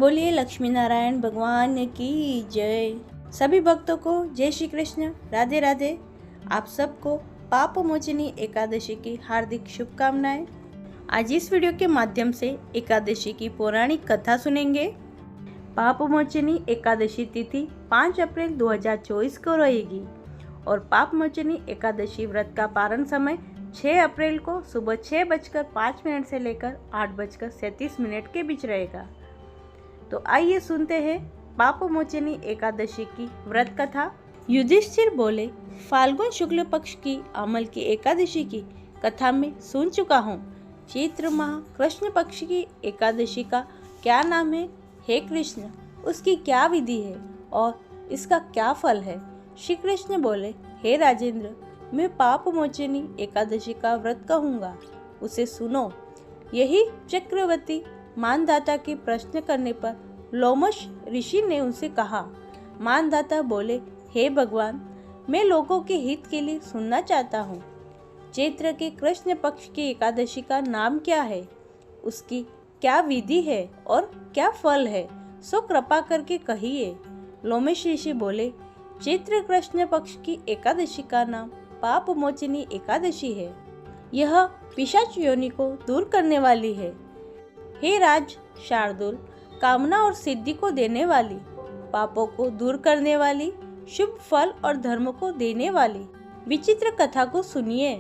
बोलिए लक्ष्मी नारायण भगवान की जय। सभी भक्तों को जय श्री कृष्ण, राधे राधे। आप सबको पाप मोचनी एकादशी की हार्दिक शुभकामनाएं। आज इस वीडियो के माध्यम से एकादशी की पौराणिक कथा सुनेंगे। पाप मोचनी एकादशी तिथि 5 अप्रैल 2024 को रहेगी और पाप मोचनी एकादशी व्रत का पारण समय 6 अप्रैल को सुबह 6:05 से लेकर 8:37 के बीच रहेगा। तो आइए सुनते हैं पाप मोचनी एकादशी की व्रत कथा। युधिष्ठिर बोले, फाल्गुन शुक्ल पक्ष की अमल की एकादशी की कथा में सुन चुका हूँ। चैत्र माह कृष्ण पक्ष की एकादशी का क्या नाम है? हे कृष्ण, उसकी क्या विधि है और इसका क्या फल है? श्री कृष्ण बोले, हे राजेंद्र, मैं पाप मोचनी एकादशी का व्रत कहूँगा, उसे सुनो। यही चक्रवर्ती मानदाता के प्रश्न करने पर लोमश ऋषि ने उनसे कहा। मानदाता बोले, हे भगवान, मैं लोगों के हित के लिए सुनना चाहता हूँ। चैत्र के कृष्ण पक्ष की एकादशी का नाम क्या है? उसकी क्या विधि है और क्या फल है? सो कृपा करके कहिए। लोमश ऋषि बोले, चैत्र कृष्ण पक्ष की एकादशी का नाम पाप मोचनी एकादशी है। यह पिशाच योनि को दूर करने वाली है। हे राज शार्दुल, कामना और सिद्धि को देने वाली, पापों को दूर करने वाली, शुभ फल और धर्म को देने वाली विचित्र कथा को सुनिए।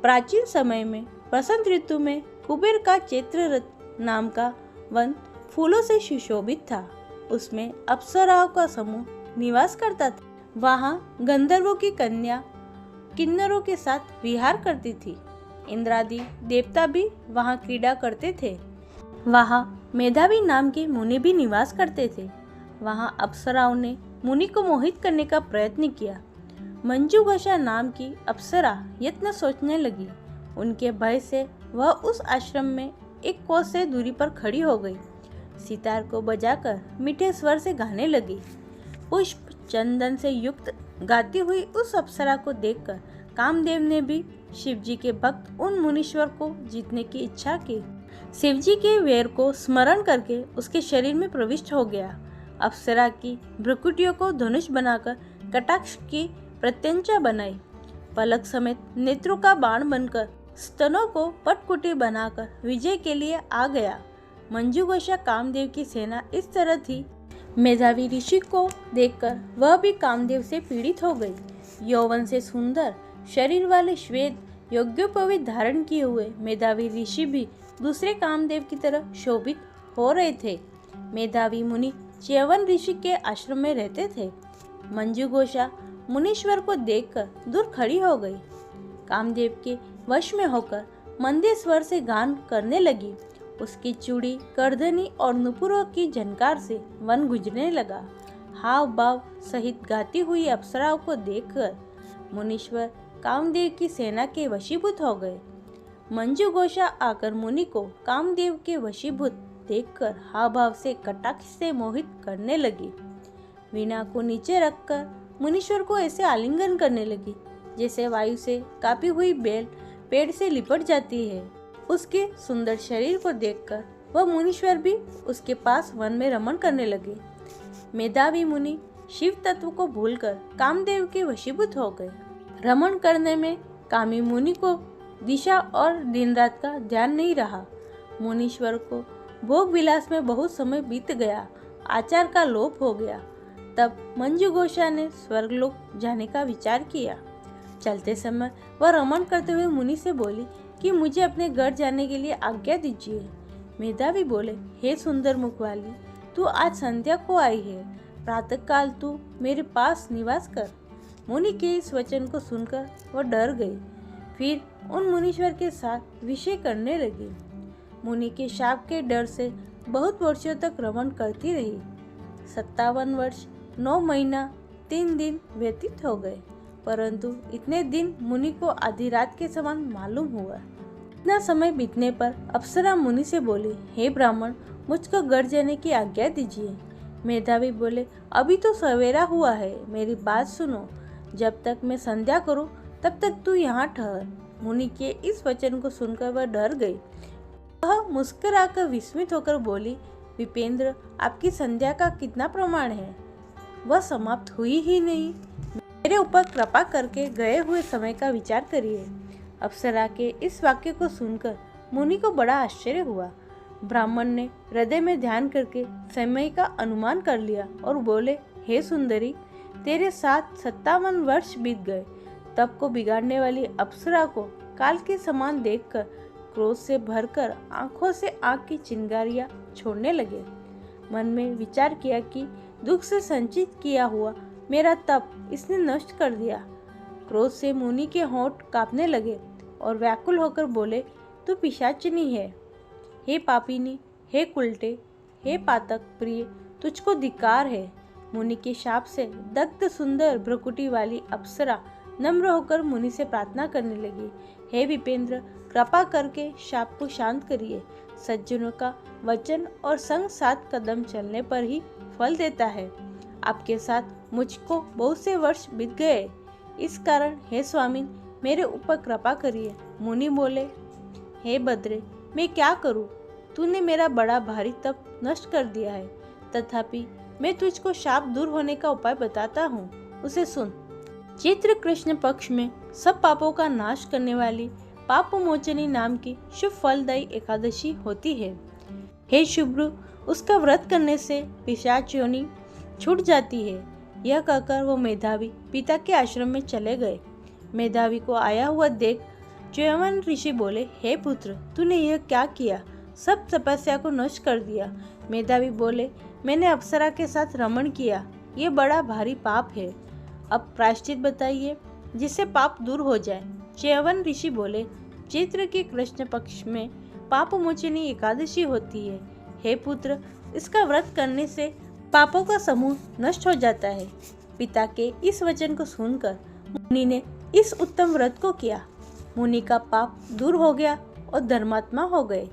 प्राचीन समय में बसंत ऋतु में कुबेर का चैत्ररथ नाम का वन फूलों से सुशोभित था। उसमें अप्सराओं का समूह निवास करता था। वहाँ गंधर्वों की कन्या किन्नरों के साथ विहार करती थी। इंद्रादि देवता भी वहाँ क्रीड़ा करते थे। वहाँ मेधावी नाम के मुनि भी निवास करते थे। वहाँ अप्सराओं ने मुनि को मोहित करने का प्रयत्न किया। मंजुघोषा नाम की अप्सरा यत्न सोचने लगी। उनके भय से वह उस आश्रम में एक कोस से दूरी पर खड़ी हो गई। सितार को बजाकर मीठे स्वर से गाने लगी। पुष्प चंदन से युक्त गाती हुई उस अप्सरा को देखकर कामदेव ने भी शिवजी के भक्त उन मुनीश्वर को जीतने की इच्छा की। शिवजी के वेर को स्मरण करके उसके शरीर में प्रविष्ट हो गया। अप्सरा की भ्रुकुटियों को धनुष बनाकर कटाक्ष की प्रत्यंचा बनाई। पलक समेत नेत्रों का बाण बनकर स्तनों को पटकुटी बनाकर विजय के लिए आ गया। मंजुघोषा कामदेव की सेना इस तरह थी। मेधावी ऋषि को देखकर वह भी कामदेव से पीड़ित हो गई। यौवन से सुंदर शरीर वाले श्वेत यज्ञोपवीत धारण किए हुए मेधावी ऋषि भी दूसरे कामदेव की तरह शोभित हो रहे थे। मेधावी मुनि च्यवन ऋषि के आश्रम में रहते थे। मंजुघोषा मुनीश्वर को देखकर दूर खड़ी हो गई। कामदेव के वश में होकर मंदे स्वर से गान करने लगी। उसकी चूड़ी, करधनी और नुपुरों की झनकार से वन गुंजने लगा। हाव भाव सहित गाती हुई अप्सराओं को देखकर मुनीश्वर कामदेव की सेना के वशीभूत हो गए। मंजुघोषा आकर मुनि को कामदेव के वशीभूत देखकर हाव भाव से कटाक्ष से मोहित करने लगी। वीणा को नीचे रखकर मुनीश्वर को ऐसे आलिंगन करने लगी जैसे वायु से कापी हुई बेल पेड़ से लिपट जाती है। उसके सुंदर शरीर को देखकर वह मुनीश्वर भी उसके पास वन में रमण करने लगे। मेधावी मुनि शिव तत्व को भूलकर कामदेव के वशीभूत हो गए। रमण करने में कामी मुनि को दिशा और दिन रात का ध्यान नहीं रहा। मुनीश्वर को भोग विलास में बहुत समय बीत गया। आचार का लोप हो गया। तब मंजुघोषा ने स्वर्गलोक जाने का विचार किया। चलते समय वह रमण करते हुए मुनि से बोली कि मुझे अपने घर जाने के लिए आज्ञा दीजिए। मेधावी बोले, हे सुंदर मुख वाली, तू आज संध्या को आई है। प्रातः काल तू मेरे पास निवास कर। मुनि के इस वचन को सुनकर वह डर गई। फिर उन मुनीश्वर के साथ विषय करने लगी। मुनि के शाप के डर से बहुत वर्षों तक रमण करती रही। 57 वर्ष 9 महीना 3 दिन व्यतीत हो गए, परंतु इतने दिन मुनि को आधी रात के समान मालूम हुआ। इतना समय बीतने पर अप्सरा मुनि से बोली, हे ब्राह्मण, मुझको घर जाने की आज्ञा दीजिए। मेधावी बोले, अभी तो सवेरा हुआ है, मेरी बात सुनो। जब तक मैं संध्या करूं तब तक तू यहाँ ठहर। मुनि के इस वचन को सुनकर वह डर गई। वह मुस्कुराकर विस्मित होकर बोली, विपेंद्र, आपकी संध्या का कितना प्रमाण है? वह समाप्त हुई ही नहीं। मेरे ऊपर कृपा करके गए हुए समय का विचार करिए। अप्सरा के इस वाक्य को सुनकर मुनि को बड़ा आश्चर्य हुआ। ब्राह्मण ने हृदय में ध्यान करके समय का अनुमान कर लिया और बोले, हे सुंदरी, तेरे साथ 57 वर्ष बीत गए। तप को बिगाड़ने वाली अप्सरा को काल के समान देखकर क्रोध से भरकर आंखों से आंख की चिंगारियां छोड़ने लगे। मन में विचार किया कि दुख से संचित किया हुआ मेरा तप इसने नष्ट कर दिया। क्रोध से मुनि के होंठ कांपने लगे और व्याकुल होकर बोले, तू पिशाचिनी है। हे पापिनी, हे कुलटे, हे पातक प्रिय, तुझको धिक्कार है। मुनि के शाप से दग्ध सुंदर भ्रुकुटी वाली अप्सरा नम्र होकर मुनि से प्रार्थना करने लगी, हे विपेंद्र, कृपा करके शाप को शांत करिए। सज्जनों का वचन और संग 7 कदम चलने पर ही फल देता है। आपके साथ मुझको बहुत से वर्ष बीत गए, इस कारण हे स्वामी, मेरे ऊपर कृपा करिए। मुनि बोले, हे बद्रे, मैं क्या करूं? तूने मेरा बड़ा भारी तप नष्ट कर दिया है। तथापि मैं तुझको शाप दूर होने का उपाय बताता हूँ, उसे सुन। चैत्र कृष्ण पक्ष में सब पापों का नाश करने वाली पाप मोचनी नाम की शुभ फलदायी एकादशी होती है। हे शुभ्रु, उसका व्रत करने से पिशाच योनि छूट जाती है। यह कहकर वो मेधावी पिता के आश्रम में चले गए। मेधावी को आया हुआ देख च्यवन ऋषि बोले, हे पुत्र, तूने यह क्या किया? सब तपस्या को नष्ट कर दिया। मेधावी बोले, मैंने अप्सरा के साथ रमण किया, ये बड़ा भारी पाप है। अब प्रायश्चित बताइए जिससे पाप दूर हो जाए। च्यवन ऋषि बोले, चैत्र के कृष्ण पक्ष में पाप मोचनी एकादशी होती है। हे पुत्र, इसका व्रत करने से पापों का समूह नष्ट हो जाता है। पिता के इस वचन को सुनकर मुनि ने इस उत्तम व्रत को किया। मुनि का पाप दूर हो गया और धर्मात्मा हो गए।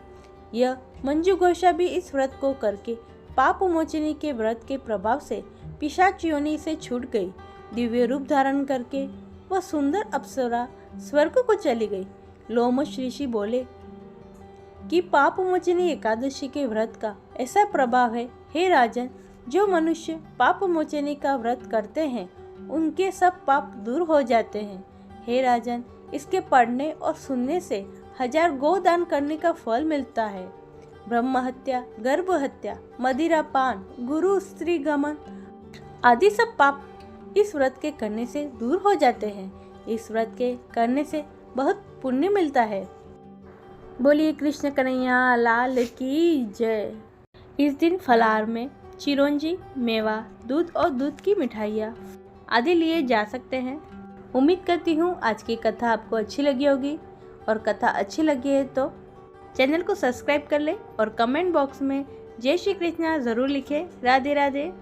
यह मंजू घोषा भी इस व्रत को करके पाप मोचनी के व्रत के प्रभाव से पिशाच योनि से छूट गई। दिव्य रूप धारण करके वह सुंदर अप्सरा स्वर्ग को चली गई। लोमश ऋषि बोले कि पाप मोचनी एकादशी के व्रत का ऐसा प्रभाव है, हे राजन, जो मनुष्य पाप मोचनी का व्रत करते हैं उनके सब पाप दूर हो जाते हैं। हे राजन, इसके पढ़ने और सुनने से 1000 गोदान करने का फल मिलता है। ब्रह्म हत्या, गर्भ हत्या, मदिरा पान, गुरु स्त्री गमन आदि सब पाप इस व्रत के करने से दूर हो जाते हैं। इस व्रत के करने से बहुत पुण्य मिलता है। बोलिए कृष्ण कन्हैया लाल की जय। इस दिन फलाहार में चिरौंजी, मेवा, दूध और दूध की मिठाइयाँ आदि लिए जा सकते हैं। उम्मीद करती हूँ आज की कथा आपको अच्छी लगी होगी, और कथा अच्छी लगी है तो चैनल को सब्सक्राइब कर ले और कमेंट बॉक्स में जय श्री कृष्णा ज़रूर लिखें। राधे राधे।